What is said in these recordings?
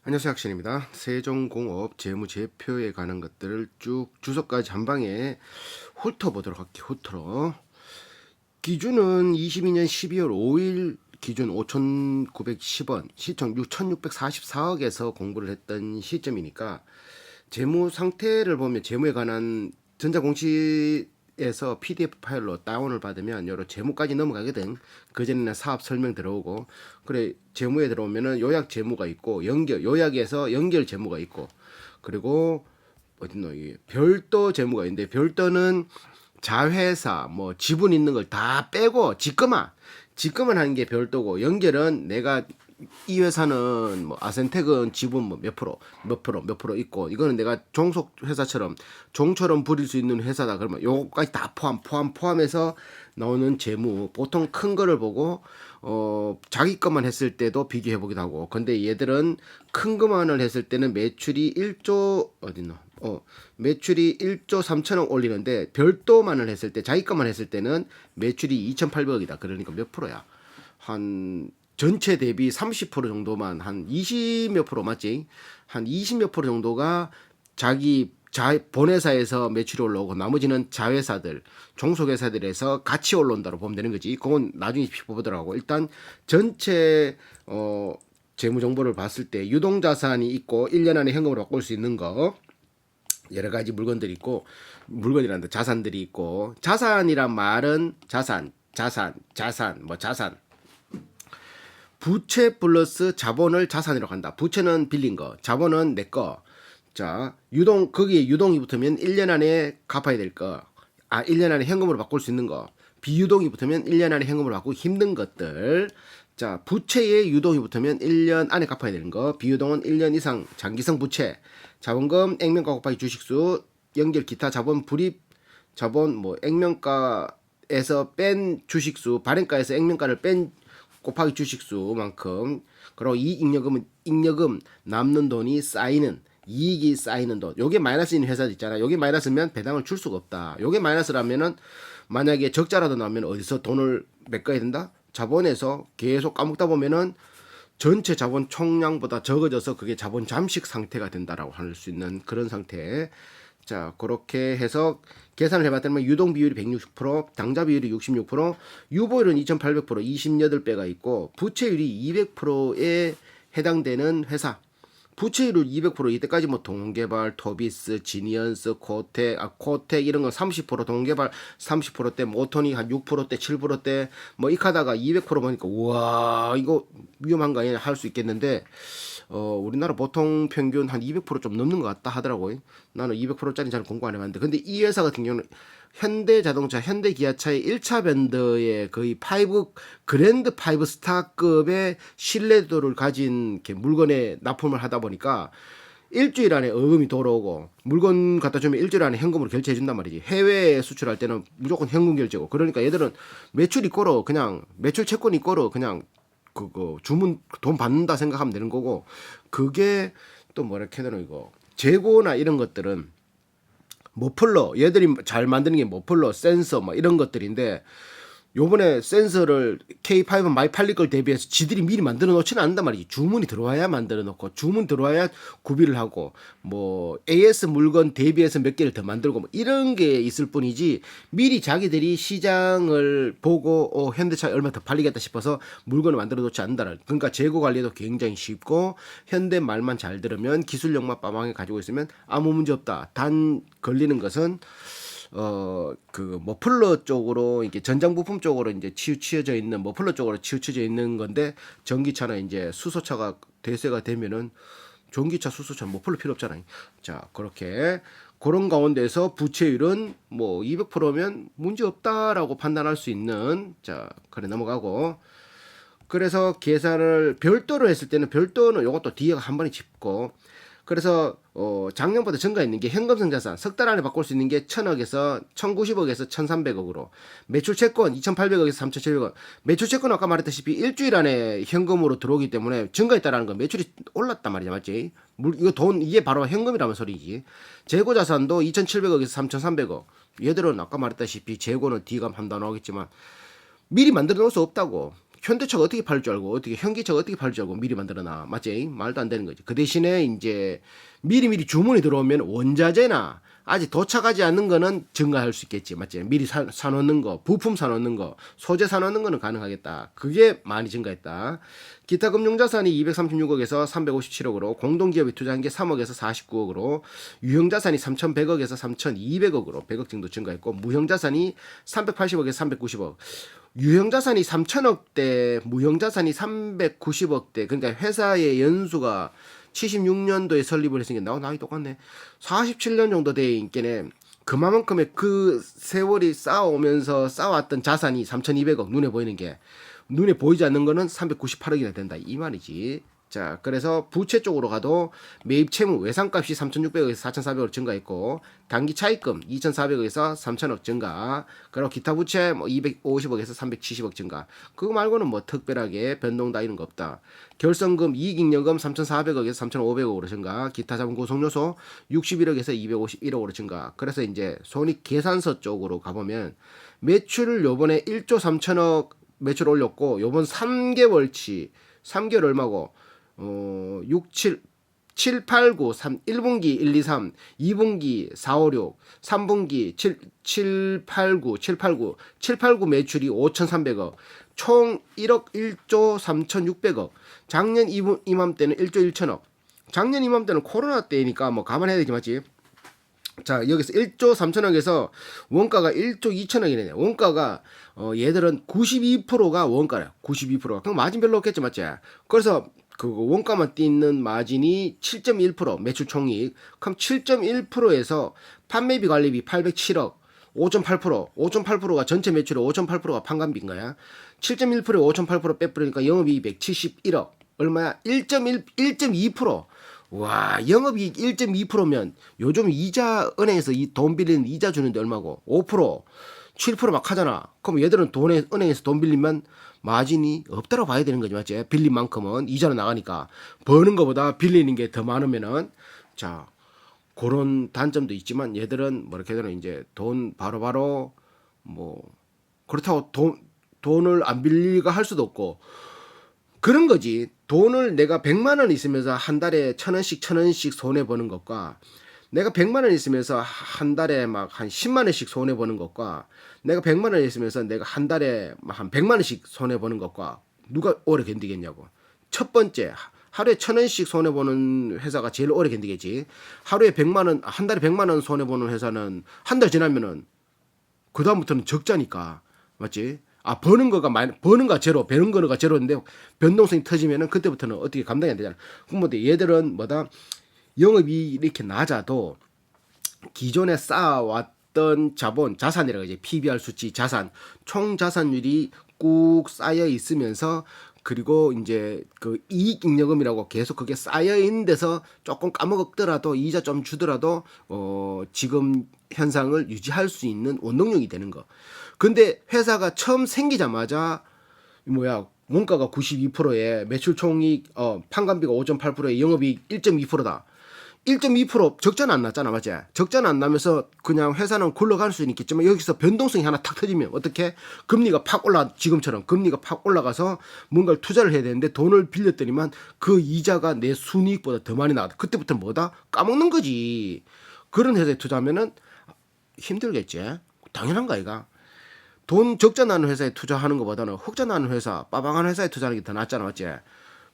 안녕하세요, 학신입니다. 세종공업 재무제표에 관한 것들을 쭉 주석까지 한 방에 훑어보도록 할게요. 훑어. 기준은 22년 12월 5일 기준 5,910원, 시총 6,644억에서 공부를 했던 시점이니까 재무 상태를 보면 재무에 관한 전자공시에서 PDF 파일로 다운을 받으면 여러 재무까지 넘어가거든. 그전에는 사업 설명 들어오고, 그래 재무에 들어오면은 요약 재무가 있고, 요약에서 연결 재무가 있고, 그리고 어딨노 이 별도 재무가 있는데, 별도는 자회사 뭐 지분 있는 걸 다 빼고 직거만 하는 게 별도고, 연결은 내가 이 회사는 뭐 아센텍은 지분 뭐 몇 프로 있고, 이거는 내가 종속 회사처럼 종처럼 부릴 수 있는 회사다 그러면 요거까지 다 포함해서 나오는 재무. 보통 큰 거를 보고 자기 것만 했을 때도 비교해 보기도 하고, 근데 얘들은 큰 것만을 했을 때는 매출이 1조 어딨노 매출이 1조 3천억 올리는데, 별도만을 했을 때 자기 것만 했을 때는 매출이 2,800억이다. 그러니까 몇 프로야? 한 전체 대비 30% 정도만, 한 20 몇 프로 맞지? 한 20 몇 프로 정도가 본회사에서 매출이 올라오고, 나머지는 자회사들, 종속회사들에서 같이 올라온다고 보면 되는 거지. 그건 나중에 보더라고. 일단 전체 재무 정보를 봤을 때 유동자산이 있고 1년 안에 현금으로 바꿀 수 있는 거, 여러 가지 물건들이 있고, 물건이란다 자산들이 있고, 자산이란 말은 자산 부채 플러스 자본을 자산이라고 한다. 부채는 빌린 거, 자본은 내 거. 자, 거기에 유동이 붙으면 1년 안에 갚아야 될 거. 1년 안에 현금으로 바꿀 수 있는 거. 비유동이 붙으면 1년 안에 현금으로 바꾸기 힘든 것들. 자, 부채에 유동이 붙으면 1년 안에 갚아야 되는 거. 비유동은 1년 이상 장기성 부채. 자본금, 액면가 곱하기 주식수, 연결 기타 자본, 불입 자본, 뭐 액면가에서 뺀 주식수, 발행가에서 액면가를 뺀 곱하기 주식수만큼. 그리고 잉여금 남는 돈이 쌓이는, 이익이 쌓이는 돈. 요게 마이너스인 회사도 있잖아. 요게 마이너스면 배당을 줄 수가 없다. 요게 마이너스라면은 만약에 적자라도 나면 어디서 돈을 메꿔야 된다? 자본에서 계속 까먹다 보면은 전체 자본 총량보다 적어져서 그게 자본 잠식 상태가 된다라고 할 수 있는 그런 상태. 자, 그렇게 해서 계산을 해봤더니 유동 비율이 160%, 당좌 비율이 66%, 유보율은 2,800%, 28배가 있고, 부채율이 200%에 해당되는 회사. 부채율을 200%, 이때까지 뭐 동개발, 토비스, 지니언스, 코텍 이런 건 30%, 동개발 30%대, 모토니 한 6%대, 7%대 뭐 이카다가 200% 보니까 우와, 이거 위험한 거 아니냐 할 수 있겠는데, 우리나라 보통 평균 한 200%좀 넘는 것 같다 하더라고요. 나는 200%짜리 잘 공부 안 해봤는데, 근데 이 회사 같은 경우는 현대자동차, 현대기아차의 1차 밴드의 거의 그랜드 5 스타급의 신뢰도를 가진 이렇게 물건에 납품을 하다 보니까 일주일 안에 어금이 돌아오고, 물건 갖다 주면 일주일 안에 현금으로 결제해 준단 말이지. 해외에 수출할 때는 무조건 현금 결제고. 그러니까 얘들은 매출 있고로 그냥 매출 채권 있고로 그냥 그거 주문 돈 받는다 생각하면 되는 거고, 그게 또 뭐라 해야 되나, 이거 재고나 이런 것들은 머플러, 얘들이 잘 만드는 게 머플러, 센서 뭐 이런 것들인데, 요번에 센서를 K5 많이 팔릴 걸 대비해서 지들이 미리 만들어 놓지는 않는단 말이지. 주문이 들어와야 만들어 놓고, 주문 들어와야 구비를 하고, 뭐 AS 물건 대비해서 몇 개를 더 만들고 뭐 이런 게 있을 뿐이지, 미리 자기들이 시장을 보고 현대차 얼마 더 팔리겠다 싶어서 물건을 만들어 놓지 않는다. 그러니까 재고 관리도 굉장히 쉽고, 현대 말만 잘 들으면, 기술력만 빠방하게 가지고 있으면 아무 문제 없다. 단 걸리는 것은 그 머플러 쪽으로, 이게 전장 부품 쪽으로 이제 치우쳐져 있는, 머플러 쪽으로 치우쳐져 있는 건데, 전기차나 이제 수소차가 대세가 되면은 전기차, 수소차 머플러 필요 없잖아요. 자, 그렇게 그런 가운데서 부채율은 뭐 200%면 문제 없다라고 판단할 수 있는. 자, 그래 넘어가고. 그래서 계산을 별도로 했을 때는, 별도는 요것도 뒤에 한 번에 짚고, 그래서 작년보다 증가했는 게 현금성 자산, 석 달 안에 바꿀 수 있는 게 1,000억에서 1,090억에서 1,300억으로, 매출 채권 2,800억에서 3,700억. 매출 채권 아까 말했다시피 일주일 안에 현금으로 들어오기 때문에 증가했다라는 건 매출이 올랐단 말이야, 맞지? 이거 돈, 이게 바로 현금이라는 소리지. 재고 자산도 2,700억에서 3,300억. 얘들은 아까 말했다시피 재고는 D가 판단하겠지만 미리 만들어 놓을 수 없다고. 현대차가 어떻게 팔 줄 알고 어떻게 현기차가 어떻게 팔 줄 알고 미리 만들어놔. 맞지? 말도 안 되는 거지. 그 대신에 이제 미리 주문이 들어오면 원자재나 아직 도착하지 않는 거는 증가할 수 있겠지. 맞지? 미리 사놓는 거, 부품 사놓는 거, 소재 사놓는 거는 가능하겠다. 그게 많이 증가했다. 기타 금융자산이 236억에서 357억으로, 공동기업이 투자한 게 3억에서 49억으로, 유형자산이 3,100억에서 3,200억으로 100억 정도 증가했고, 무형자산이 380억에서 390억. 유형자산이 3천억대, 무형자산이 390억대. 그러니까 회사의 연수가 76년도에 설립을 했으니까 나이 똑같네. 47년 정도 돼 있겠네. 그만큼의 그 세월이 쌓아오면서 쌓아왔던 자산이 3,200억, 눈에 보이는 게. 눈에 보이지 않는 거는 398억이나 된다. 이 말이지. 자, 그래서 부채 쪽으로 가도 매입 채무 외상값이 3,600억에서 4,400억 증가했고, 단기 차입금 2,400억에서 3,000억 증가, 그리고 기타 부채 뭐 250억에서 370억 증가. 그거 말고는 뭐 특별하게 변동 다이는 거 없다. 결성금 이익잉여금 3,400억에서 3,500억으로 증가, 기타 자본 구성 요소 61억에서 251억으로 증가. 그래서 이제 손익 계산서 쪽으로 가보면 매출을 요번에 1조 3천억 매출 올렸고, 요번 3개월치 3개월 얼마고 6, 7, 8, 9, 1분기 1, 2, 3, 2분기 4, 5, 6, 3분기 7, 8, 9, 7, 8, 9, 7, 8, 9 매출이 5,300억, 총 1억 1조 3,600억, 작년 이맘때는 1조 1천억, 작년 이맘때는 코로나 때니까 뭐 감안해야 되지 맞지? 자, 여기서 1조 3천억에서 원가가 1조 2천억이네. 원가가 얘들은 92%가 원가래. 92%가. 그럼 마진 별로 없겠지, 맞지? 그래서 그 원가만 띄는 마진이 7.1%, 매출 총이익. 그럼 7.1%에서 판매비 관리비 807억, 5.8%, 5.8%가 전체 매출의 5.8%가 판관비인 거야. 7.1%에 5.8% 빼버리니까 영업이익 171억. 얼마야? 1.2%. 와, 영업이익 1.2%면 요즘 이자 은행에서 이 돈 빌리는 이자 주는데 얼마고? 5%, 7%막 하잖아. 그럼 얘들은 은행에서 돈 빌리면 마진이 없다고 봐야 되는 거지, 맞지? 빌린 만큼은 이자로 나가니까 버는 것보다 빌리는 게 더 많으면은 자, 그런 단점도 있지만 얘들은 뭐 이렇게 되는 이제 돈 바로바로 뭐 그렇다고 돈을 안 빌리가 할 수도 없고 그런 거지. 돈을 내가 100만 원 있으면서 한 달에 1,000원씩 손해보는 것과 내가 100만 원 있으면서 한 달에 막 한 10만 원씩 손해보는 것과 내가 100만 원 있으면서 내가 한 달에 한 100만 원씩 손해보는 것과 누가 오래 견디겠냐고. 첫 번째, 하루에 1,000원씩 손해보는 회사가 제일 오래 견디겠지. 하루에 100만 원, 한 달에 100만 원 손해보는 회사는 한 달 지나면은 그다음부터는 적자니까. 맞지? 아, 버는 거가 제로, 버는 거가 제로인데 변동성이 터지면은 그때부터는 어떻게 감당이 안 되잖아. 그럼 뭐 얘들은 뭐다? 영업이 이렇게 낮아도 기존에 쌓아왔던 자산이라고 이제 PBR 수치 자산, 총 자산율이 꾹 쌓여 있으면서 그리고 이제 그 이익잉여금이라고 계속 그게 쌓여 있는 데서 조금 까먹었더라도 이자 좀 주더라도 지금 현상을 유지할 수 있는 원동력이 되는 거. 근데 회사가 처음 생기자마자 원가가 92%에 매출 총이익 판관비가 5.8%에 영업이익 1.2%다. 1.2% 적자는 안 났잖아, 맞지? 적자는 안 나면서 그냥 회사는 굴러갈 수는 있겠지만 여기서 변동성이 하나 탁 터지면 어떻게? 금리가 팍 지금처럼 금리가 팍 올라가서 뭔가를 투자를 해야 되는데 돈을 빌렸더니만 그 이자가 내 순이익보다 더 많이 나왔다. 그때부터 뭐다? 까먹는 거지. 그런 회사에 투자하면은 힘들겠지. 당연한 거 아이가? 돈 적자 나는 회사에 투자하는 것보다는 흑자 나는 회사, 빠방한 회사에 투자하는 게 더 낫잖아, 맞지?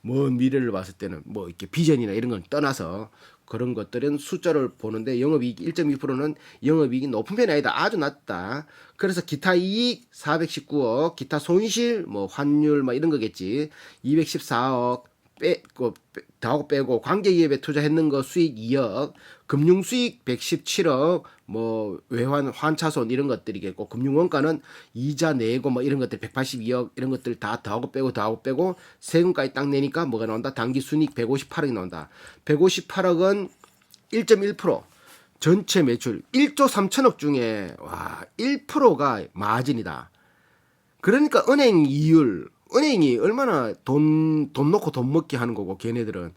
먼 미래를 봤을 때는 뭐 이렇게 비전이나 이런 건 떠나서 그런 것들은 숫자를 보는데 영업이익 1.2%는 영업이익이 높은 편이 아니다. 아주 낮다. 그래서 기타 이익 419억, 기타 손실 뭐 환율 뭐 이런 거겠지. 214억 더하고 빼고 관계기업에 투자했는 거 수익 2억, 금융 수익 117억, 뭐 외환 환차손 이런 것들이겠고 금융원가는 이자 내고 뭐 이런 것들 182억 이런 것들 다 더하고 빼고 세금까지 딱 내니까 뭐가 나온다? 단기 순이익 158억이 나온다. 158억은 1.1%. 전체 매출 1조 3천억 중에 와 1%가 마진이다. 그러니까 은행이 얼마나 돈 놓고 돈 먹게 하는 거고 걔네들은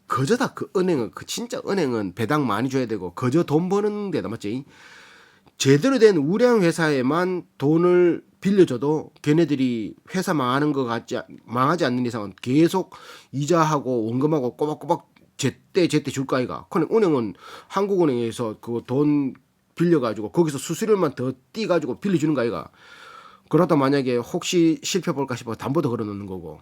거저다. 그 은행은 진짜 은행은 배당 많이 줘야 되고 거저 돈 버는 데다 맞지? 제대로 된 우량 회사에만 돈을 빌려줘도 걔네들이 회사 망하지 않는 이상은 계속 이자하고 원금하고 꼬박꼬박 제때 줄 거 아이가. 그럼 은행은 한국은행에서 그 돈 빌려가지고 거기서 수수료만 더 띄가지고 빌려주는 거 아이가. 그러다 만약에 혹시 실패 볼까 싶어 담보도 걸어놓는 거고.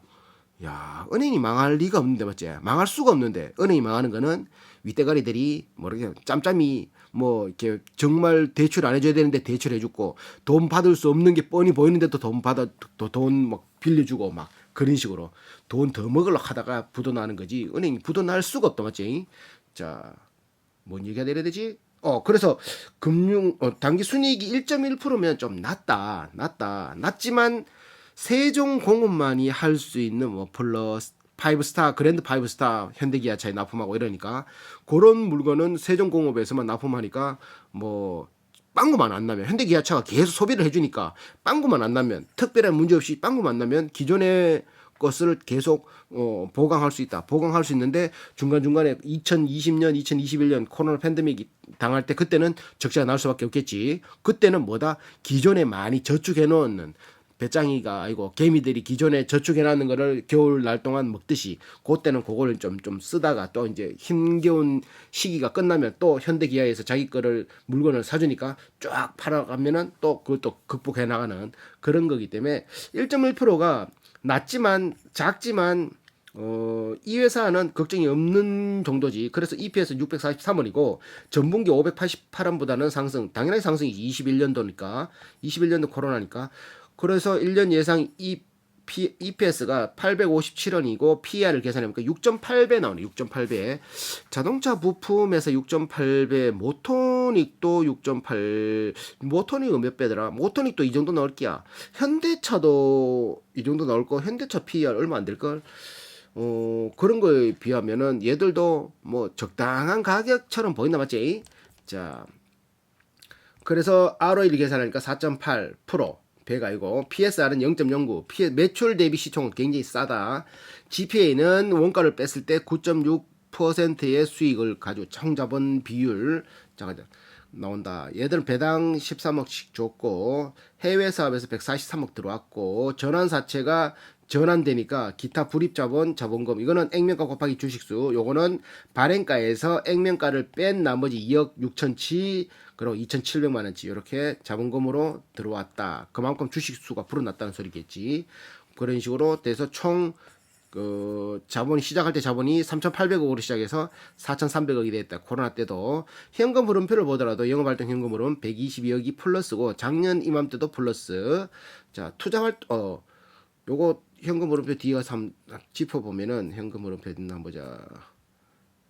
야, 은행이 망할 리가 없는데 맞지? 망할 수가 없는데 은행이 망하는 거는 윗대가리들이 뭐렇게 짬짬이 뭐 이렇게 정말 대출 안 해줘야 되는데 대출 해주고 돈 받을 수 없는 게 뻔히 보이는데도 돈 막 빌려주고 막 그런 식으로 돈 더 먹으려고 하다가 부도나는 거지. 은행이 부도날 수가 없다 맞지? 자, 뭔 얘기가 내려야 되지? 그래서 단기 순이익이 1.1%면 좀 낮지만 세종공업만이 할 수 있는 뭐 플러스 5스타, 그랜드 5스타, 현대기아차에 납품하고 이러니까 그런 물건은 세종공업에서만 납품하니까 뭐 빵구만 안 나면 현대기아차가 계속 소비를 해주니까 빵구만 안 나면 특별한 문제 없이 빵구만 나면 기존의 것을 계속 보강할 수 있다. 보강할 수 있는데 중간중간에 2020년, 2021년 코로나 팬데믹이 당할 때 그때는 적자가 날 수밖에 없겠지. 그때는 뭐다? 기존에 많이 저축해 놓은 배짱이가 아니고 개미들이 기존에 저축해 놨는 거를 겨울 날 동안 먹듯이 그때는 그걸 좀 쓰다가 또 이제 힘겨운 시기가 끝나면 또 현대기아에서 자기 거를 물건을 사주니까 쫙 팔아가면은 또 그것도 극복해 나가는 그런 거기 때문에 1.1%가 작지만 이 회사는 걱정이 없는 정도지. 그래서 EPS 643원이고 전분기 588원보다는 상승. 당연히 상승이지. 21년도 코로나니까. 그래서 1년 예상 EPS가 857원이고 PER을 계산해보니까 6.8배 나오네. 6.8배. 자동차 부품에서 6.8배, 모토닉도 6.8, 모토닉은 몇 배더라? 모토닉도 이 정도 나올 끼야. 현대차도 이 정도 나올 거. 현대차 PER 얼마 안 될걸? 그런 거에 비하면은 얘들도 뭐 적당한 가격처럼 보인다 맞지? 자, 그래서 ROE를 계산하니까 4.8%. 배가 아니고 PSR은 0.09. 매출 대비 시총은 굉장히 싸다. GPA는 원가를 뺐을 때 9.6%의 수익을 가지고 총자본 비율 나온다. 얘들은 배당 13억씩 줬고 해외 사업에서 143억 들어왔고 전환사채가 전환되니까 기타 불입자본 자본금 이거는 액면가 곱하기 주식수 요거는 발행가에서 액면가를 뺀 나머지 2억 6천치 그리고 2,700만 원치 이렇게 자본금으로 들어왔다. 그만큼 주식수가 불어났다는 소리겠지. 그런 식으로 돼서 총 자본이 시작할 때 자본이 3,800억으로 시작해서 4,300억이 됐다. 코로나 때도 현금 흐름표를 보더라도 영업활동 현금 흐름 122억이 플러스고 작년 이맘때도 플러스. 자, 요거 현금 흐름표 뒤가 짚어보면은 현금 흐름표 있나 보자.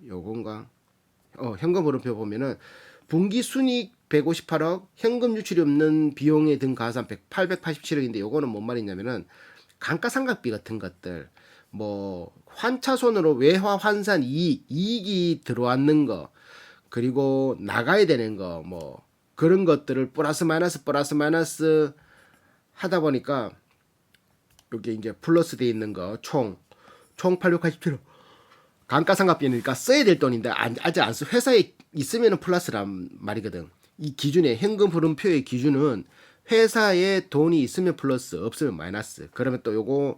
요건가? 현금 흐름표 보면은 분기 순이익 158억, 현금 유출이 없는 비용에 든 가산 887억인데 요거는 뭔 말이냐면은 감가상각비 같은 것들 뭐 환차손으로 외화 환산 이익이 들어왔는 거 그리고 나가야 되는 거 뭐 그런 것들을 플러스 마이너스 하다 보니까 여기 이제 플러스 돼 있는 거 총 887억 감가상각비니까 써야 될 돈인데 아직 안 써. 회사에 있으면 플러스란 말이거든. 이 기준에 현금 흐름표의 기준은 회사에 돈이 있으면 플러스 없으면 마이너스. 그러면 또 요거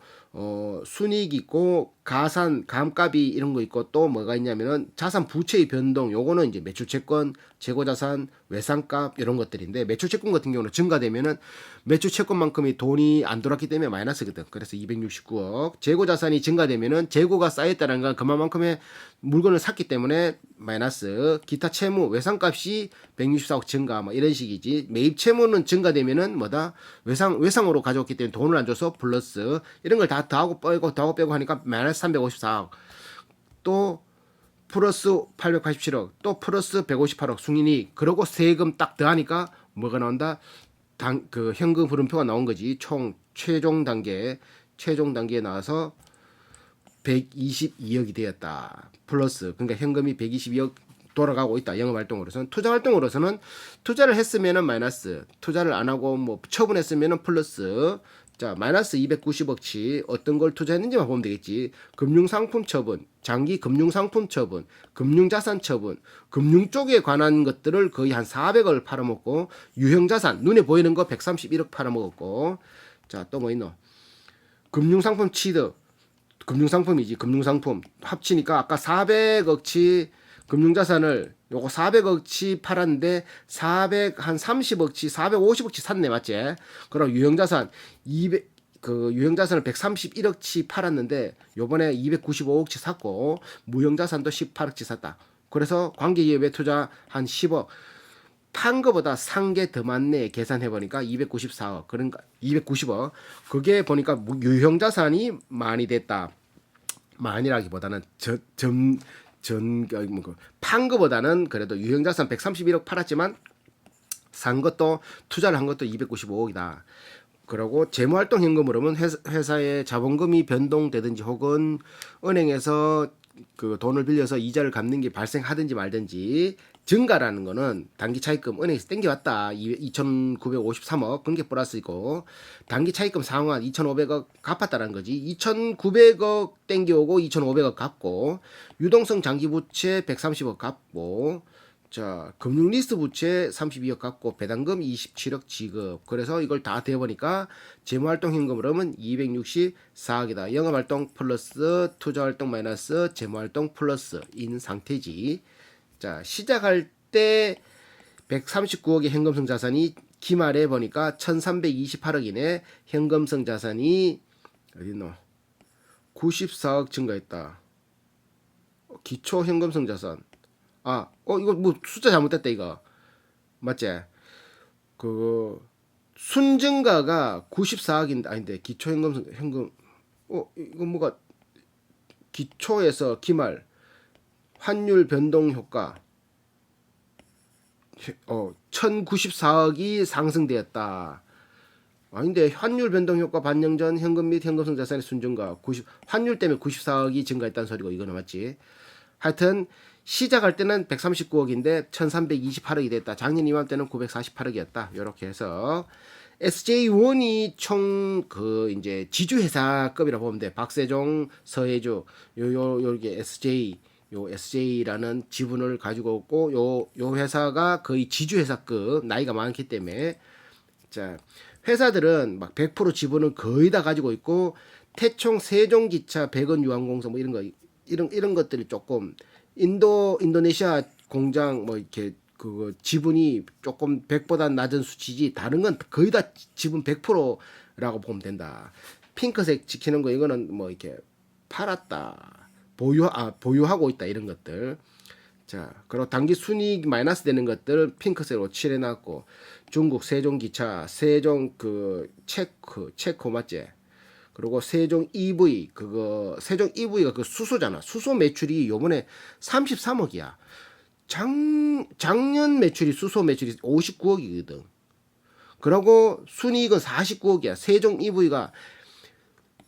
순이익 있고 가산 감값이 이런 거 있고 또 뭐가 있냐면은 자산 부채의 변동 요거는 이제 매출채권 재고자산 외상값 이런 것들인데 매출채권 같은 경우는 증가되면은 매출채권만큼의 돈이 안 돌았기 때문에 마이너스거든. 그래서 269억 재고자산이 증가되면은 재고가 쌓였다는 건 그만큼의 물건을 샀기 때문에 마이너스. 기타 채무 외상값이 164억 증가 뭐 이런 식이지. 매입 채무는 증가되면은 뭐다 외상으로 가져왔기 때문에 돈을 안 줘서 플러스. 이런 걸 다 더하고 빼고 하니까 마이너스 354억 또 플러스 887억 또 플러스 158억 승인이 그러고 세금 딱 더하니까 뭐가 나온다? 그 현금 흐름표가 나온 거지. 총 최종 단계에 나와서 122억이 되었다. 플러스 그러니까 현금이 122억 돌아가고 있다. 영업활동으로서는. 투자활동으로서는 투자를 했으면은 마이너스, 투자를 안 하고 뭐 처분했으면은 플러스. 자, 마이너스 290억치 어떤 걸 투자했는지만 보면 되겠지. 금융상품 처분, 장기 금융상품 처분, 금융자산 처분, 금융 쪽에 관한 것들을 거의 한 400억을 팔아먹고, 유형자산, 눈에 보이는 거 131억 팔아먹었고, 자, 또 뭐 있노? 금융상품 취득, 금융상품이지, 금융상품. 합치니까 아까 400억치 금융자산을 요거 400억치 팔았는데 400한 30억치, 450억치 샀네, 맞지? 그럼 유형자산 200 그 유형자산을 131억치 팔았는데 요번에 295억치 샀고 무형자산도 18억치 샀다. 그래서 관계기업에 투자 한 10억. 판 거보다 산 게 더 많네. 계산해 보니까 294억. 그러니까 290억. 그게 보니까 유형자산이 많이 됐다. 많이라기보다는 판 거보다는 그래도 유형자산 131억 팔았지만 산 것도 투자를 한 것도 295억이다. 그리고 재무활동 현금으로는 회사의 자본금이 변동되든지 혹은 은행에서 그 돈을 빌려서 이자를 갚는 게 발생하든지 말든지 증가라는 거는 단기 차입금 은행에서 땡겨왔다. 2,953억 그런 게 플러스이고 단기 차입금 상환 2,500억 갚았다는 거지. 2,900억 땡겨오고 2,500억 갚고 유동성 장기 부채 130억 갚고 자, 금융 리스트 부채 32억 갚고 배당금 27억 지급. 그래서 이걸 다 대보니까 재무활동 현금으로는 264억이다. 영업활동 플러스 투자활동 마이너스 재무활동 플러스인 상태지. 자, 시작할 때 139억의 현금성 자산이 기말에 보니까 1328억이네. 현금성 자산이 어딨노? 94억 증가했다. 기초 현금성 자산. 이거 뭐 숫자 잘못됐다 이거. 맞지? 그 순증가가 94억인데 아닌데 기초 현금 이거 뭐가 기초에서 기말 환율 변동 효과 1094억이 상승되었다. 아닌데 환율 변동 효과 반영 전 현금 및 현금성 자산의 순증가 환율 때문에 94억이 증가했다는 소리고 이거는 맞지? 하여튼 시작할 때는 139억인데 1328억이 됐다. 작년 이맘때는 948억이었다. 요렇게 해서 SJ1이 총 이제 지주회사급이라고 보면 돼. 박세종, 서해주, 요게 SJ라는 지분을 가지고 있고 요 회사가 거의 지주회사급 나이가 많기 때문에 자, 회사들은 막 100% 지분을 거의 다 가지고 있고 태총 세종기차, 백원유황공사 뭐 이런 것들이 조금 인도네시아 공장 뭐 이렇게 그 지분이 조금 100보다 낮은 수치지 다른 건 거의 다 지분 100%라고 보면 된다. 핑크색 지키는 거 이거는 뭐 이렇게 팔았다. 보유하고 있다 이런 것들. 자, 그리고 단기 순이익 마이너스 되는 것들 핑크색으로 칠해 놨고 중국 세종기차, 세종 체코 맞지? 그리고 세종 EV 세종 EV가 그 수소잖아. 수소 매출이 요번에 33억이야. 작년 매출이 수소 매출이 59억이거든. 그리고 순이익은 49억이야. 세종 EV가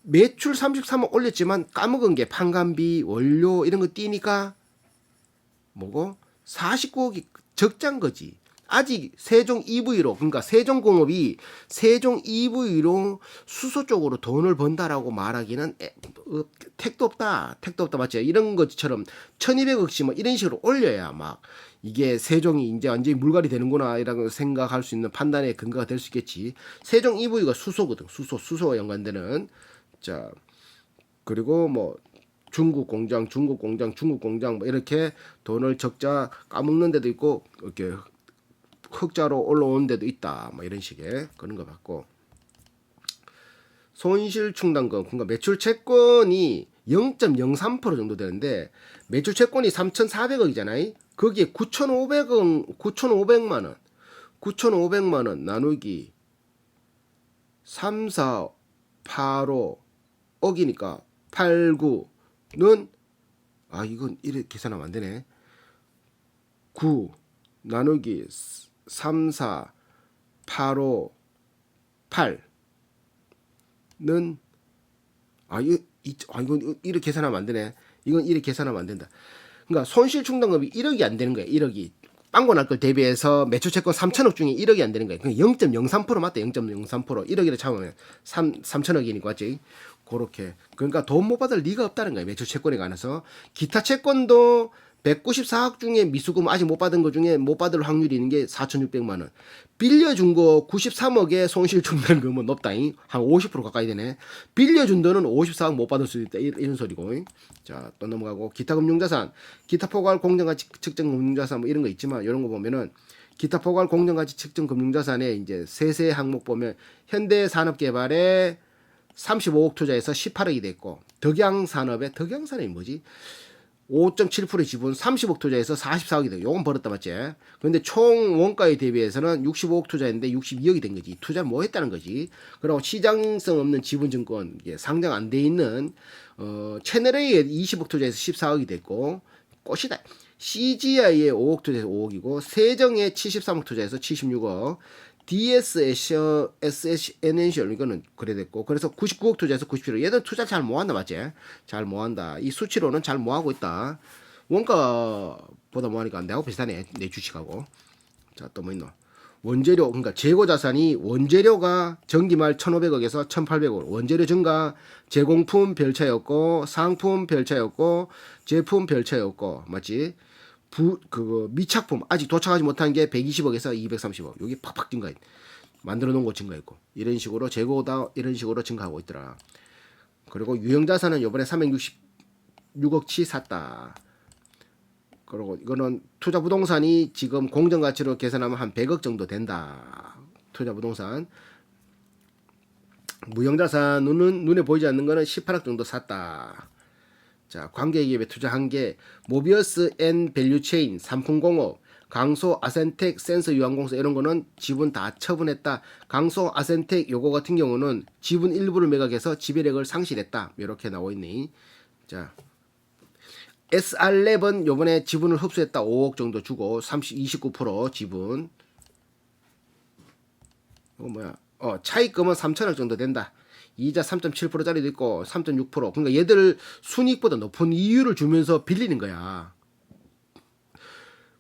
매출 33억 올렸지만 까먹은 게 판관비, 원료 이런 거 띄니까 뭐고 49억이 적자인 거지. 아직 세종 EV로 그러니까 세종공업이 세종 EV로 수소 쪽으로 돈을 번다라고 말하기는 택도 없다 맞죠? 이런 것처럼 1200억씩 뭐 이런 식으로 올려야 막 이게 세종이 이제 완전히 물갈이 되는구나 이라고 생각할 수 있는 판단의 근거가 될 수 있겠지. 세종 EV가 수소거든. 수소와 연관되는. 자, 그리고 뭐 중국 공장 뭐 이렇게 돈을 적자 까먹는 데도 있고 이렇게 흑자로 올라오는 데도 있다. 뭐 이런 식의 그런 거 봤고 손실 충당금 그러니까 매출 채권이 0.03% 정도 되는데 매출 채권이 3,400억이잖아요. 거기에 9,500만 원 나누기 3, 4, 8, 5억이니까 8, 9는 이건 이렇게 계산하면 안 되네. 9 나누기 3, 4, 8, 5, 8는 이건 이렇게 계산하면 안 되네. 이건 이렇게 계산하면 안 된다. 그러니까 손실 충당금이 1억이 안 되는 거야. 1억이 빵고 날 걸 대비해서 매출 채권 3천억 중에 1억이 안 되는 거예요. 0.03% 맞다. 0.03% 1억이라 참으면 3천억이니까 맞지? 그렇게. 그러니까 돈 못 받을 리가 없다는 거예요. 매출 채권에 관해서. 기타 채권도 194억 중에 미수금 아직 못 받은 거 중에 못 받을 확률이 있는 게 4,600만 원. 빌려준 거 93억에 손실 충당금은 높다잉. 한 50% 가까이 되네. 빌려준 돈은 54억 못 받을 수 있다. 이런 소리고. 자, 또 넘어가고 기타 금융자산, 기타 포괄 공정가치 측정 금융자산 뭐 이런 거 있지만 이런 거 보면은 기타 포괄 공정가치 측정 금융자산에 이제 세세 항목 보면 현대산업개발에 35억 투자해서 18억이 됐고 덕양산업이 뭐지? 5.7%의 지분 30억 투자해서 44억이 돼요. 요건 벌었다 맞지? 근데 총 원가에 대비해서는 65억 투자했는데 62억이 된 거지. 투자 뭐 했다는 거지. 그리고 시장성 없는 지분증권 상장 안 돼 있는 채널A에 20억 투자해서 14억이 됐고 꽃이다. CGI에 5억 투자해서 5억이고 세정에 73억 투자해서 76억 DSNNCL 이거는 그래 됐고 그래서 99억 투자해서 97억 얘들 투자 잘 모았나 맞지? 잘 모한다. 이 수치로는 잘 모하고 있다. 원가보다 모하니까 내하고 비슷하네. 내 주식하고. 자, 또 뭐 있노? 원재료 그러니까 재고 자산이 원재료가 전기말 1,500억에서 1,800억 원재료 증가 제공품 별 차이였고 상품 별 차이였고 제품 별 차이였고 맞지? 그거 미착품 아직 도착하지 못한 게 120억에서 230억 여기 팍팍 증가 만들어 놓은 거 증가했고 이런 식으로 재고다 이런 식으로 증가하고 있더라. 그리고 유형자산은 이번에 366억치 샀다. 그리고 이거는 투자 부동산이 지금 공정가치로 계산하면 한 100억 정도 된다. 투자 부동산 무형자산은 눈에 보이지 않는 거는 18억 정도 샀다. 자, 관계기업에 투자한 게 모비어스 앤 밸류체인, 삼풍공업, 강소 아센텍 센서 유한공사 이런 거는 지분 다 처분했다. 강소 아센텍 요거 같은 경우는 지분 일부를 매각해서 지배력을 상실했다. 이렇게 나와 있네. 자, SR랩은 요번에 지분을 흡수했다. 5억 정도 주고 29% 지분. 이거 뭐야? 차익금은 3천억 정도 된다. 이자 3.7%짜리도 있고 3.6% 그러니까 얘들 순이익보다 높은 이유를 주면서 빌리는 거야.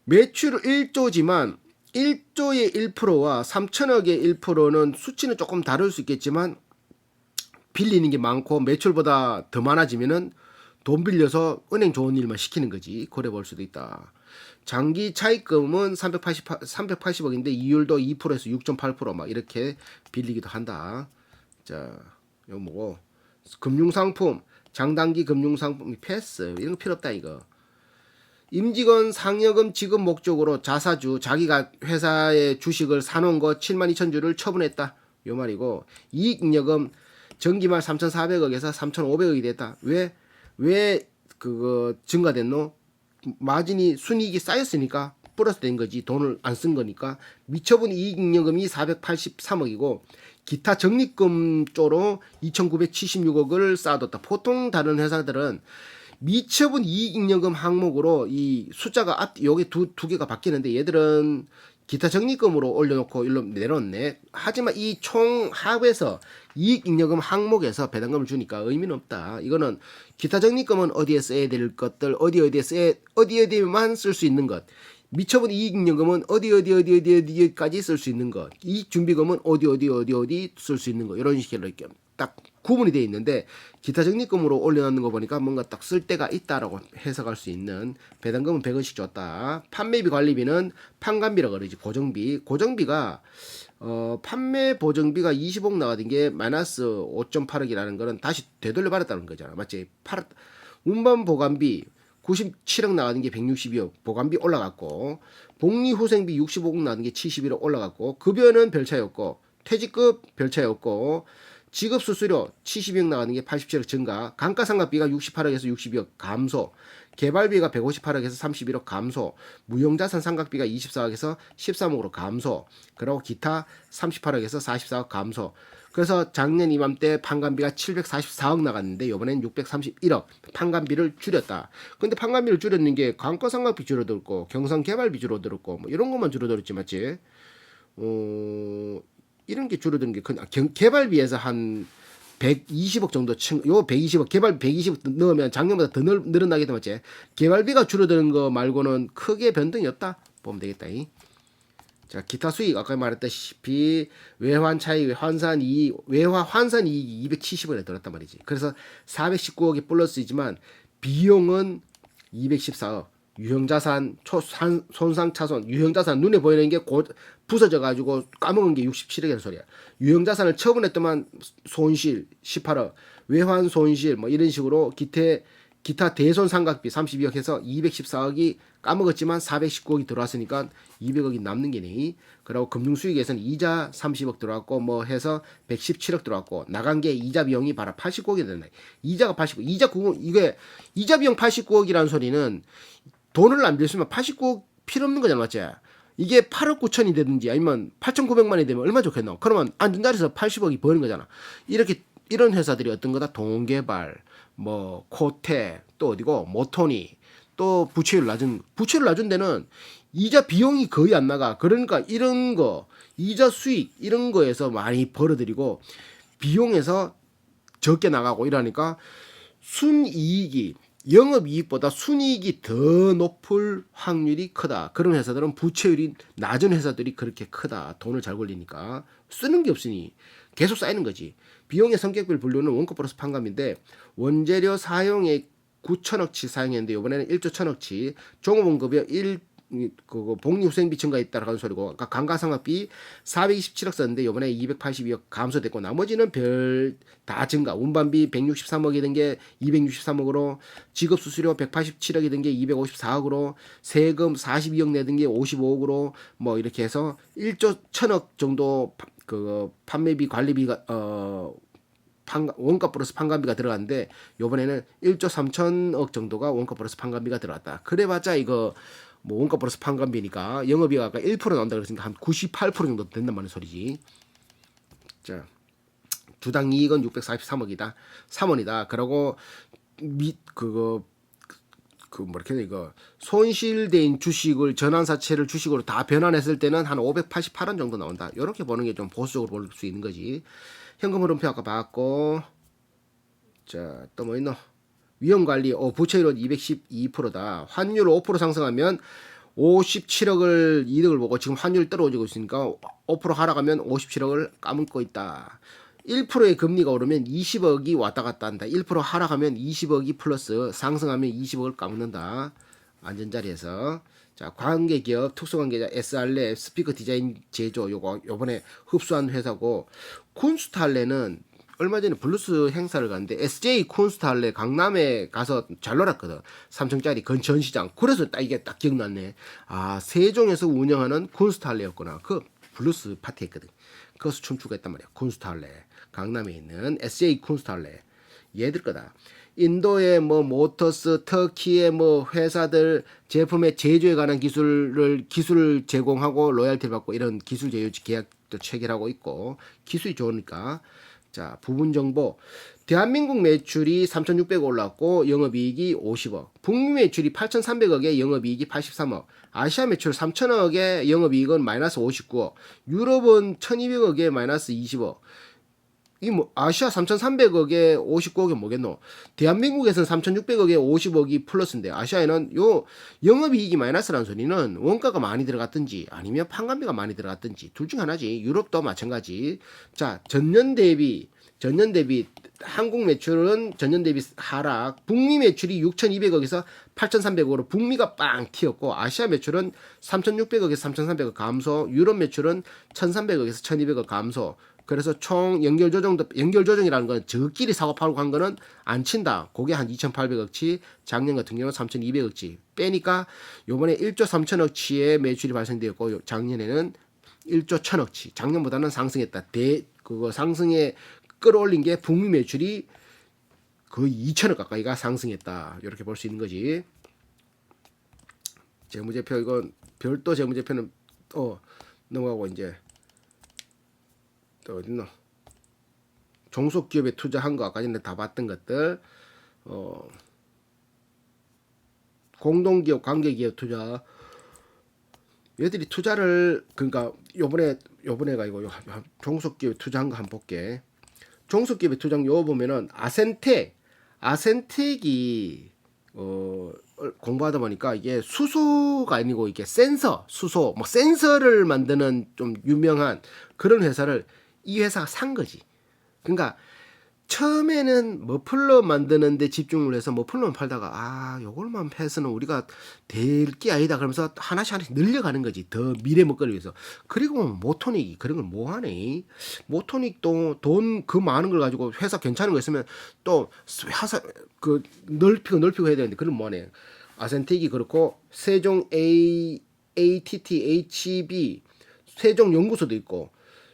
매출 1조지만 1조의 1%와 3천억의 1%는 수치는 조금 다를 수 있겠지만 빌리는 게 많고 매출보다 더 많아지면은 돈 빌려서 은행 좋은 일만 시키는 거지. 그래 볼 수도 있다. 장기 차익금은 380억인데 이율도 2%에서 6.8%막 이렇게 빌리기도 한다. 자, 이거 뭐고? 금융상품, 장단기 금융상품 패스 이런 거 필요 없다 이거. 임직원 상여금 지급 목적으로 자사주 자기가 회사의 주식을 사놓은 거 72,000주를 처분했다. 요 말이고 이익잉여금 전기말 3,400억에서 3,500억이 됐다. 왜 그거 증가됐노? 마진이 순이익이 쌓였으니까 플러스 된 거지. 돈을 안 쓴 거니까. 미처분 이익잉여금이 483억이고 기타 적립금 쪽으로 2,976억을 쌓아뒀다. 보통 다른 회사들은 미처분 이익잉여금 항목으로 이 숫자가 여기 두 개가 바뀌는데 얘들은 기타 적립금으로 올려놓고 일로 내려놓네. 하지만 이 총 합에서 이익잉여금 항목에서 배당금을 주니까 의미는 없다. 이거는 기타 적립금은 어디에 써야 될 것들 어디에만 쓸 수 있는 것. 미처분 이익잉여금은 어디까지 쓸 수 있는 것. 이익준비금은 어디 쓸 수 있는 것. 이런 식으로 이렇게 딱 구분이 되어 있는데 기타 적립금으로 올려놓는 거 보니까 뭔가 딱 쓸 데가 있다라고 해석할 수 있는 배당금은 100원씩 줬다. 판매비 관리비는 판관비라고 그러지. 고정비가 판매 보정비가 20억 나가던 게 마이너스 5.8억이라는 거는 다시 되돌려 받았다는 거잖아. 맞지? 운반 보관비 97억 나가는 게 162억 보관비 올라갔고 복리후생비 65억 나가는 게 71억 올라갔고 급여는 별 차이였고 퇴직급 별 차이였고 지급수수료 72억 나가는 게 87억 증가 감가상각비가 68억에서 62억 감소 개발비가 158억에서 31억 감소 무형자산 상각비가 24억에서 13억으로 감소 그리고 기타 38억에서 44억 감소 그래서 작년 이맘때 판관비가 744억 나갔는데 이번엔 631억 판관비를 줄였다. 근데 판관비를 줄였는 게 감가상각비 줄어들고 경상개발비 줄어들었고 뭐 이런 것만 줄어들었지 맞지? 이런 게 줄어든 게 개발비에서 한 120억 정도 요 120억 개발비 120억 넣으면 작년보다 더 늘어나게 되면 맞지? 개발비가 줄어드는 거 말고는 크게 변동이 없다. 보면 되겠다. 자, 기타 수익 아까 말했다시피 외환 차익, 환산 이익, 환산 이익이 270원에 들었단 말이지. 그래서 419억이 플러스이지만 비용은 214억. 유형자산, 손상차손, 유형자산 눈에 보이는 게 부서져 가지고 까먹은 게 67억이라는 소리야. 유형자산을 처분했더만 손실 18억, 외환 손실 뭐 이런 식으로 기타 대손상각비 32억 해서 214억이 까먹었지만 419억이 들어왔으니까 200억이 남는 게네. 그리고 금융수익에서는 이자 30억 들어왔고 뭐 해서 117억 들어왔고 나간 게 이자 비용이 바로 89억이 되네. 이자가 89억. 이게 이자 비용 89억이라는 소리는 돈을 안 빌렸으면 89억 필요 없는 거잖아, 맞지? 이게 8억 9천이 되든지 아니면 8,900만이 되면 얼마 좋겠노? 그러면 앉은 자리에서 80억이 버는 거잖아. 이런 회사들이 어떤 거다? 동개발, 뭐 코테, 또 어디고 모토니, 또 부채율 낮은 데는 이자 비용이 거의 안 나가. 그러니까 이런 거 이자 수익 이런 거에서 많이 벌어들이고 비용에서 적게 나가고 이러니까 순이익이 영업이익보다 순이익이 더 높을 확률이 크다. 그런 회사들은 부채율이 낮은 회사들이 그렇게 크다. 돈을 잘 벌리니까 쓰는 게 없으니 계속 쌓이는 거지. 비용의 성격별 분류는 원가 플러스 판감인데 원재료 사용액 9천억치 사용했는데 이번에는 1조 1천억치 종업원급여 1 그거 복리후생비 증가했다라는 소리고 아까 감가상각비 427억 썼는데 이번에 282억 감소됐고 나머지는 별 다 증가. 운반비 163억이 된 게 263억으로 직업수수료 187억이 된 게 254억으로 세금 42억 내던 게 55억으로 뭐 이렇게 해서 1조 1천억 정도 그 판매비 관리비가 원가 플러스 판관비가 들어갔는데 요번에는 1조 3천억 정도가 원가 플러스 판관비가 들어갔다. 그래봤자 이거 뭐 원가 플러스 판관비니까 영업이익 아까 1% 나온다 그랬으니까 한 98% 정도 된단 말이야 소리지. 자, 주당 이익은 643억이다. 3원이다. 그러고 뭐렇게 이거 손실된 주식을 전환사채를 주식으로 다 변환했을 때는 한 588원 정도 나온다. 이렇게 보는 게 좀 보수적으로 볼 수 있는 거지. 현금 흐름표 아까 봤고, 자, 또 뭐 있노? 위험관리, 부채율은 212%다. 환율 5% 상승하면 57억을 이득을 보고 지금 환율 떨어지고 있으니까 5% 하락하면 57억을 까먹고 있다. 1%의 금리가 오르면 20억이 왔다 갔다 한다. 1% 하락하면 20억이 플러스, 상승하면 20억을 까먹는다. 안전자리에서. 자, 관계기업, 특수관계자, SR랩, 스피커 디자인 제조, 요번에 흡수한 회사고, 쿤스트할레는 얼마 전에 블루스 행사를 갔는데, SJ 쿤스트할레 강남에 가서 잘 놀았거든. 3층짜리 전시장. 그래서 이게 딱 기억났네. 아, 세종에서 운영하는 쿤스트할레였구나. 그 블루스 파티 했거든. 그것을 춤추고 했단 말이야. 쿤스트할레. 강남에 있는 SJ 쿤스트할레. 얘들 거다. 인도의 뭐 모터스, 터키의 뭐 회사들 제품의 제조에 관한 기술을 제공하고 로열티를 받고 이런 기술 제휴 계약도 체결하고 있고 기술이 좋으니까. 자, 부분 정보. 대한민국 매출이 3,600억 올랐고 영업이익이 50억. 북미 매출이 8,300억에 영업이익이 83억. 아시아 매출 3,000억에 영업이익은 마이너스 59억. 유럽은 1,200억에 마이너스 20억. 이 뭐 아시아 3,300억에 59억이 뭐겠노? 대한민국에서는 3,600억에 50억이 플러스인데 아시아에는 요 영업이익이 마이너스라는 소리는 원가가 많이 들어갔든지 아니면 판관비가 많이 들어갔든지 둘 중 하나지. 유럽도 마찬가지. 자, 전년 대비 한국 매출은 전년 대비 하락. 북미 매출이 6,200억에서 8,300억으로 북미가 빵 튀었고 아시아 매출은 3,600억에서 3,300억 감소. 유럽 매출은 1,300억에서 1,200억 감소. 그래서 총 연결 조정이라는 건 저끼리 사고 팔고 한 거는 안 친다. 그게 한 2,800억치, 작년 같은 경우는 3,200억치 빼니까 요번에 1조 3천억치의 매출이 발생되었고 작년에는 1조 1천억치. 작년보다는 상승했다. 그거 상승에 끌어올린 게 북미 매출이 거의 2천억 가까이가 상승했다. 이렇게 볼 수 있는 거지. 재무제표 이건 별도 재무제표는 넘어가고 이제 또 어딨노? 종속기업에 투자한 거 아까 전에 다 봤던 것들. 공동기업, 관계기업 투자. 얘들이 투자를 그러니까 요번에가 이거 종속기업에 투자한 거 한번 볼게. 종속기업에 투자한 거 보면은 아센텍이 공부하다 보니까 이게 수소가 아니고 이게 센서, 수소, 뭐 센서를 만드는 좀 유명한 그런 회사를 이 회사가 산 거지. 그러니까 처음에는 머플러 만드는데 집중을 해서 머플러만 팔다가 요걸만 해서는 우리가 될 게 아니다 그러면서 하나씩 늘려가는 거지. 더 미래 먹거리 위해서. 그리고 모토닉이 그런 걸 뭐 하네. 모토닉도 돈 그 많은 걸 가지고 회사 괜찮은 거 있으면 또 회사 그 넓히고 해야 되는데 그런 뭐 하네. 아센텍이 그렇고 세종 ATT HB 세종 연구소도 있고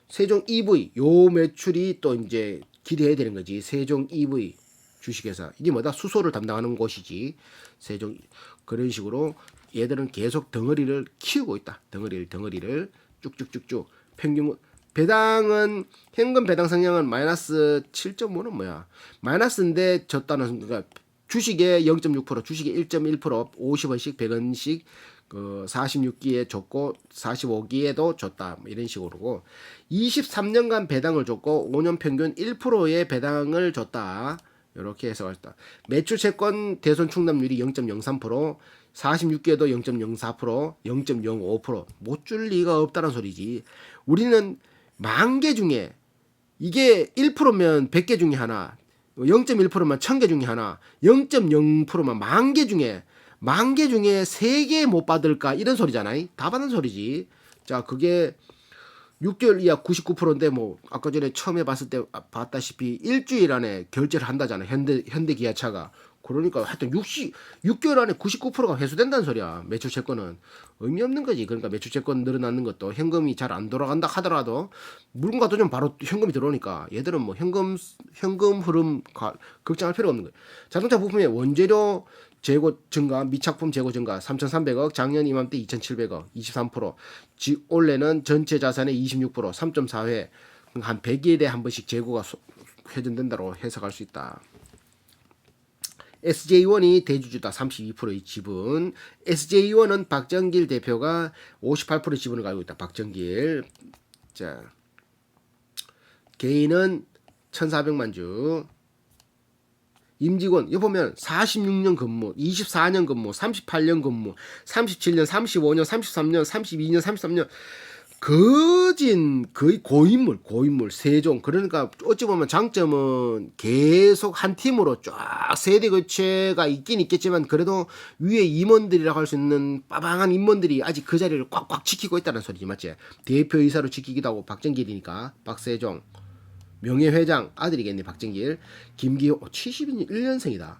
세종 EV 요 매출이 또 이제 기대해야 되는 거지. 세종 EV 주식회사 이게 뭐다 수소를 담당하는 곳이지. 세종 그런 식으로 얘들은 계속 덩어리를 키우고 있다. 덩어리를 쭉쭉쭉쭉 평균 배당은 현금 배당 성향은 마이너스 7.5는 뭐야? 마이너스인데 졌다는 그러니까 주식의 0.6%, 주식의 1.1%, 50원씩 100원씩 그 46기에 줬고 45기에도 줬다. 뭐 이런 식으로고 23년간 배당을 줬고 5년 평균 1%의 배당을 줬다. 이렇게 해석했다. 매출 채권 대손 충당률이 0.03%, 46개도 0.04%, 0.05%못 줄 리가 없다는 소리지. 우리는 만 개 중에 이게 1%면 100개 중에 하나, 0.1%만 1000개 중에 하나, 0.0%만 만 개 중에 3개 못 받을까 이런 소리잖아요. 다 받는 소리지. 자, 그게 6개월 이하 99%인데 뭐 아까 전에 처음에 봤을 때 봤다시피 일주일 안에 결제를 한다잖아. 현대기아차가. 그러니까 하여튼 6개월 안에 99%가 회수된다는 소리야. 매출 채권은 의미 없는 거지. 그러니까 매출 채권 늘어나는 것도 현금이 잘 안 돌아간다 하더라도 물건 갖다 주면 바로 현금이 들어오니까 얘들은 뭐 현금 흐름 걱정할 필요가 없는 거야. 자동차 부품의 원재료 재고 증가, 미착품 재고 증가 3,300억, 작년 이맘때 2,700억, 23%. 올해는 전체 자산의 26%, 3.4회, 한 100일에 한 번씩 재고가 회전된다고 해석할 수 있다. SJ1이 대주주다 32%의 지분. SJ1은 박정길 대표가 58%의 지분을 가지고 있다. 박정길. 자, 개인은 1,400만 주. 임직원 이거 보면 46년 근무, 24년 근무, 38년 근무, 37년, 35년, 33년, 32년, 33년 거의 고인물 세종. 그러니까 어찌 보면 장점은 계속 한 팀으로 쫙 세대 교체가 있긴 있겠지만 그래도 위에 임원들이라고 할 수 있는 빠방한 임원들이 아직 그 자리를 꽉꽉 지키고 있다는 소리지. 맞지? 대표이사로 지키기도 하고 박정길이니까 박세종 명예회장 아들이겠네. 박정길. 김기호 71년생이다.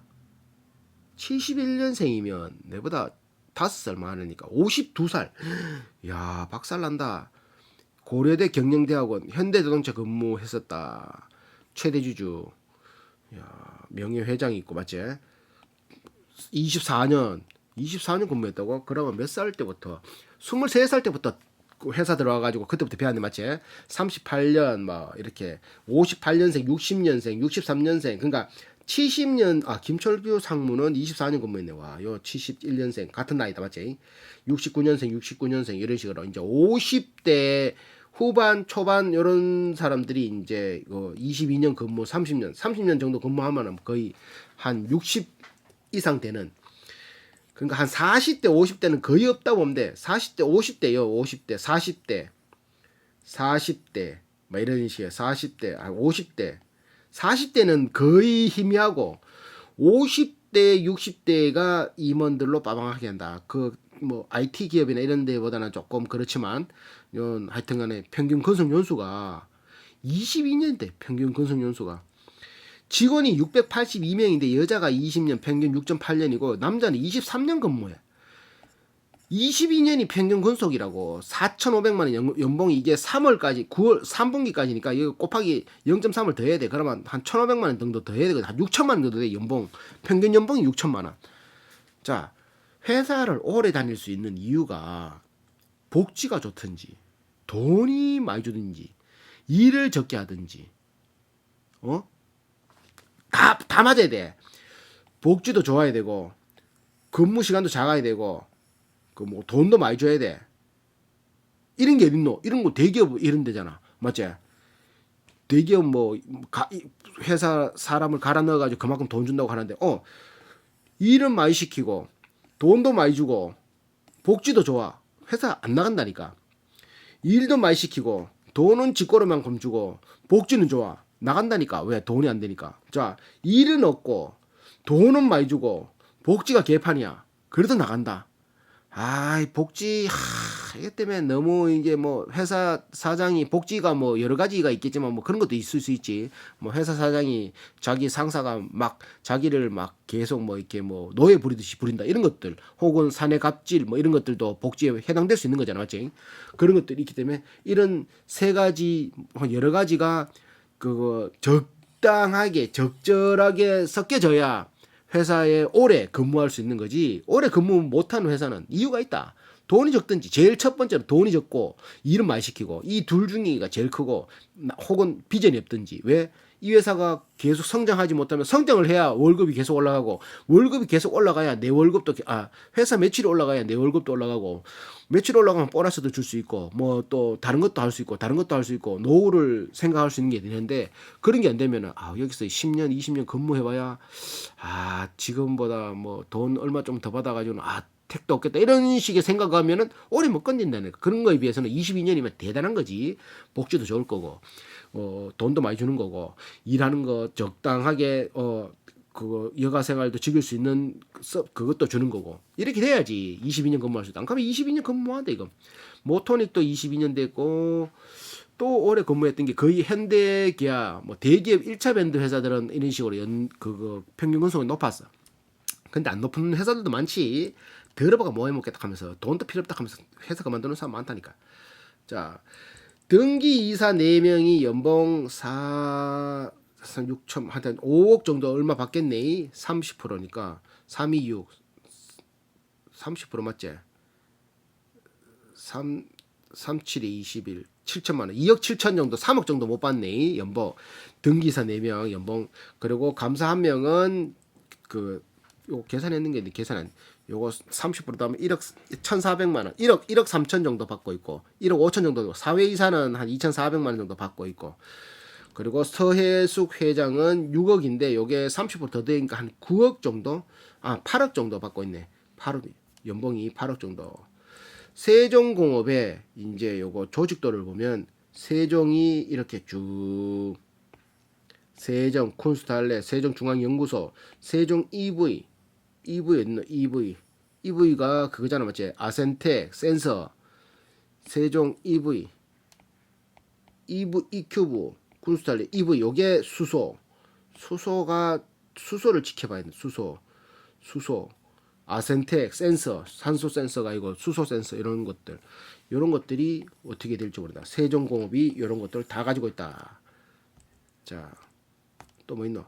71년생이면 내보다 5살 많으니까 52살. 야, 박살난다. 고려대 경영대학원 현대자동차 근무했었다. 최대주주. 야, 명예회장이 있고 맞지? 24년 근무했다고? 그러면 몇 살 때부터? 23살 때부터 회사 들어와가지고 그때부터 배웠네. 맞지? 38년 뭐 이렇게 58년생 60년생 63년생 그러니까 70년 김철규 상무는 24년 근무했네. 요 71년생 같은 나이다. 맞지? 69년생 이런 식으로 이제 50대 후반 초반 이런 사람들이 이제 22년 근무 30년 정도 근무하면 거의 한 60 이상 되는, 그러니까 한 40대 50대는 거의 없다고 보면 돼. 40대 50대요. 50대 40대 막 이런 식이에요. 40대 50대 40대는 거의 희미하고 50대 60대가 임원들로 빠방하게 한다. 그 뭐 IT 기업이나 이런 데보다는 조금 그렇지만 하여튼간에 평균 근속 연수가 22년대 평균 근속 연수가 직원이 682명인데 여자가 20년 평균 6.8년이고 남자는 23년 근무해. 22년이 평균 근속이라고. 4,500만 원 연봉이 이게 3월까지 9월 3분기까지니까 이거 곱하기 0.3을 더 해야 돼. 그러면 한 1,500만 원 정도 더 해야 되거든. 한 6천만 원 정도 돼. 연봉. 평균 연봉이 6천만 원. 자, 회사를 오래 다닐 수 있는 이유가 복지가 좋든지 돈이 많이 주든지 일을 적게 하든지 다 맞아야 돼. 복지도 좋아야 되고 근무 시간도 작아야 되고 그 뭐 돈도 많이 줘야 돼. 이런 게 어딨노? 이런 거 대기업 이런 데잖아. 맞지? 대기업 회사 사람을 갈아 넣어가지고 그만큼 돈 준다고 하는데 일은 많이 시키고 돈도 많이 주고 복지도 좋아. 회사 안 나간다니까. 일도 많이 시키고 돈은 쥐꼬리만큼 주고 복지는 좋아. 나간다니까. 왜? 돈이 안 되니까. 자, 일은 없고 돈은 많이 주고 복지가 개판이야. 그래도 나간다. 아, 복지, 이게 때문에 너무 이제 뭐 회사 사장이 복지가 뭐 여러 가지가 있겠지만 뭐 그런 것도 있을 수 있지. 뭐 회사 사장이 자기 상사가 막 자기를 막 계속 뭐 이렇게 뭐 노예 부리듯이 부린다 이런 것들 혹은 사내 갑질 뭐 이런 것들도 복지에 해당될 수 있는 거잖아, 맞지? 그런 것들이 있기 때문에 이런 세 가지 여러 가지가 그거 적당하게 적절하게 섞여져야 회사에 오래 근무할 수 있는 거지. 오래 근무 못하는 회사는 이유가 있다. 돈이 적든지 제일 첫 번째로 돈이 적고 일은 많이 시키고 이 둘 중에가 제일 크고 혹은 비전이 없든지. 왜? 이 회사가 계속 성장하지 못하면 성장을 해야 월급이 계속 올라가고 월급이 계속 올라가야 내 월급도 회사 매출이 올라가야 내 월급도 올라가고 매출 올라가면 보너스도 줄 수 있고 뭐 또 다른 것도 할 수 있고 다른 것도 할 수 있고 노후를 생각할 수 있는 게 되는데 그런 게 안 되면은 여기서 10년 20년 근무해봐야 지금보다 뭐 돈 얼마 좀 더 받아가지고는 택도 없겠다 이런 식의 생각하면은 오래 못 건진다는 그런 거에 비해서는 22년이면 대단한 거지. 복지도 좋을 거고 돈도 많이 주는 거고 일하는 거 적당하게 그거 여가 생활도 즐길 수 있는 그것도 주는 거고 이렇게 돼야지 22년 근무할 수 있다. 안 그러면 22년 근무한다 이거. 모토닉도 22년 됐고 또 오래 근무했던 게 거의 현대기아 뭐 대기업 1차 밴드 회사들은 이런 식으로 그거 평균 근속이 높았어. 근데 안 높은 회사들도 많지. 더러버가 뭐 해먹겠다 하면서 돈도 필요 없다 하면서 회사 그만두는 사람 많다니까. 자, 등기 이사 4명이 연봉 6천 하여튼 5억 정도 얼마 받겠네. 30%니까 326 30% 맞지? 37에 21 7천만 원 2억 7천 정도 3억 정도 못 받네. 연봉 등기사 4명 연봉. 그리고 감사 1명은 요거 계산했는 게 있는데 계산한 요거 30% 하면 1억 1,400만 원 1억 3천 정도 받고 있고 1억 5천 정도 사회이사는 한 2,400만 원 정도 받고 있고 그리고 서해숙 회장은 6억인데 요게 30%더 되니까 한 9억 정도 8억 정도 받고 있네. 8억 연봉이 8억 정도. 세종공업에 이제 요거 조직도를 보면 세종이 이렇게 쭉 세종 쿤스탈레 세종중앙연구소 세종 EV가 그거잖아 맞지? 아센텍 센서 세종 EV큐브 쿤스탈레 EV 요게 수소를 지켜봐야 돼. 수소 아센텍 센서 산소 센서가 아니고 수소 센서 이런 것들이 어떻게 될지 모른다. 세종공업이 이런 것들을 다 가지고 있다. 자, 또 뭐 있노?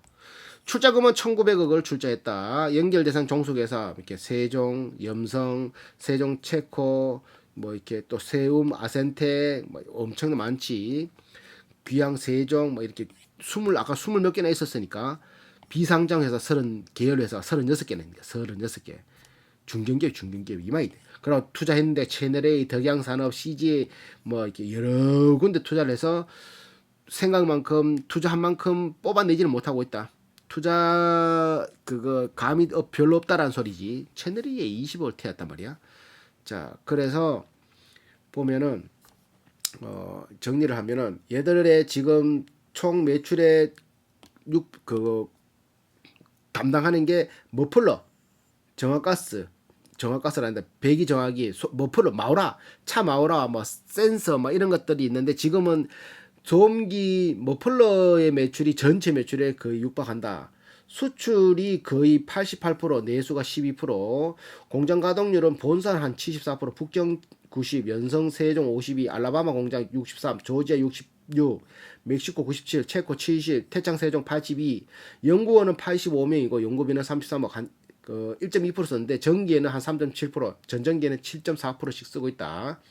출자금은 1,900억을 출자했다. 연결대상 종속회사 이렇게 세종, 염성, 세종체코 뭐 이렇게 또 세움, 아센텍 뭐 엄청 많지. 귀양, 세종 뭐 이렇게 아까 20 몇 개나 있었으니까 비상장 회사 계열 회사 36개나 있는데 36개. 중견기업 이마이. 그리고 투자했는데 채널A, 덕양산업, CGA 뭐 이렇게 여러 군데 투자를 해서 생각만큼 투자한 만큼 뽑아내지는 못하고 있다. 투자 감이 별로 없다라는 소리지. 채널A에 20억을 태웠단 말이야. 자, 그래서 보면은 정리를 하면은 얘들의 지금 총 매출의 담당하는 게 머플러, 정화가스라는데 배기 정화기, 머플러, 차 마우라, 뭐 센서, 뭐 이런 것들이 있는데 지금은 소음기 머플러의 매출이 전체 매출에 거의 육박한다. 수출이 거의 88%, 내수가 12%, 공장 가동률은 본산 한 74%, 북경 90, 연성 세종 52, 알라바마 공장 63, 조지아 66, 멕시코 97, 체코 70, 태창 세종 82, 연구원은 85명이고 연구비는 33억 1.2% 썼는데 전기에는 한 3.7%, 전전기에는 7.4%씩 쓰고 있다.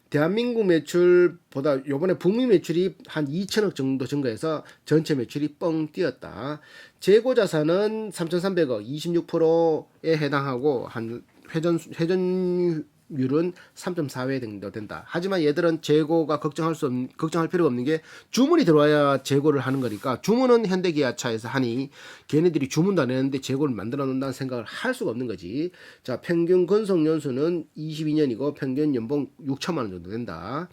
대한민국 매출보다 요번에 북미 매출이 한 2천억 정도 증가해서 전체 매출이 뻥 뛰었다. 재고자산은 3,300억 26%에 해당하고 한 회전 율은 3.4회 정도 된다. 하지만 얘들은 재고가 걱정할 필요가 없는 게 주문이 들어와야 재고를 하는 거니까 주문은 현대기아차에서 하니 걔네들이 주문도 안 했는데 재고를 만들어 놓는다는 생각을 할 수가 없는 거지. 자, 평균 건속 연수는 22년이고 평균 연봉 6천만 원 정도 된다.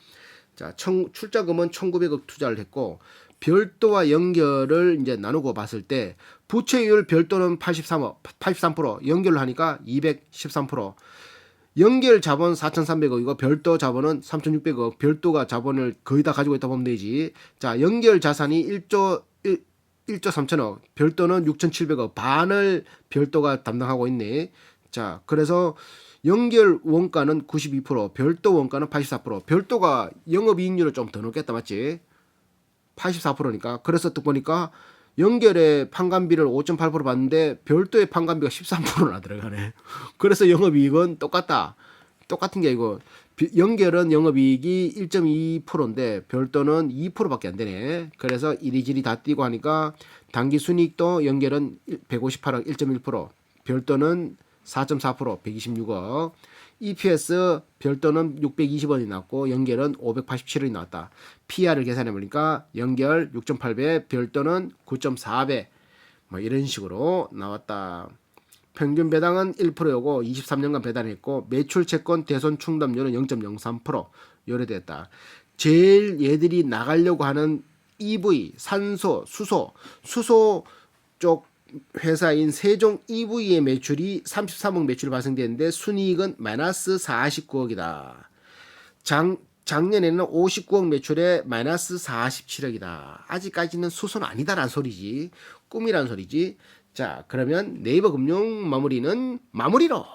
자, 출자금은 1,900억 투자를 했고 별도와 연결을 이제 나누고 봤을 때 부채율 별도는 83%, 연결을 하니까 213%. 연결 자본 4,300억이고 별도 자본은 3,600억. 별도가 자본을 거의 다 가지고 있다 보면 되지. 자, 연결 자산이 1조 3천억. 별도는 6,700억. 반을 별도가 담당하고 있네. 자, 그래서 연결 원가는 92%, 별도 원가는 84%. 별도가 영업이익률을 좀 더 넣겠다, 맞지? 84%니까. 그래서 또 보니까 연결의 판관비를 5.8% 받는데 별도의 판관비가 13%나 들어가네. 그래서 영업이익은 똑같은 게 이거 연결은 영업이익이 1.2%인데 별도는 2%밖에 안 되네. 그래서 이리저리 다 띄고 하니까 당기순이익도 연결은 158억 1.1%, 별도는 4.4% 126억. EPS 별도는 620원이 나왔고 연결은 587원이 나왔다. PR을 계산해 보니까 연결 6.8배, 별도는 9.4배. 뭐 이런 식으로 나왔다. 평균 배당은 1%고 23년간 배당했고 매출 채권 대손 충당률은 0.03% 요래됐다. 제일 얘들이 나가려고 하는 EV, 산소, 수소 쪽 회사인 세종 EV의 매출이 33억 매출이 발생되는데 순이익은 마이너스 49억이다. 작년에는 59억 매출에 마이너스 47억이다. 아직까지는 수소는 아니다라는 소리지. 꿈이라는 소리지. 자, 그러면 네이버 금융 마무리는 마무리로.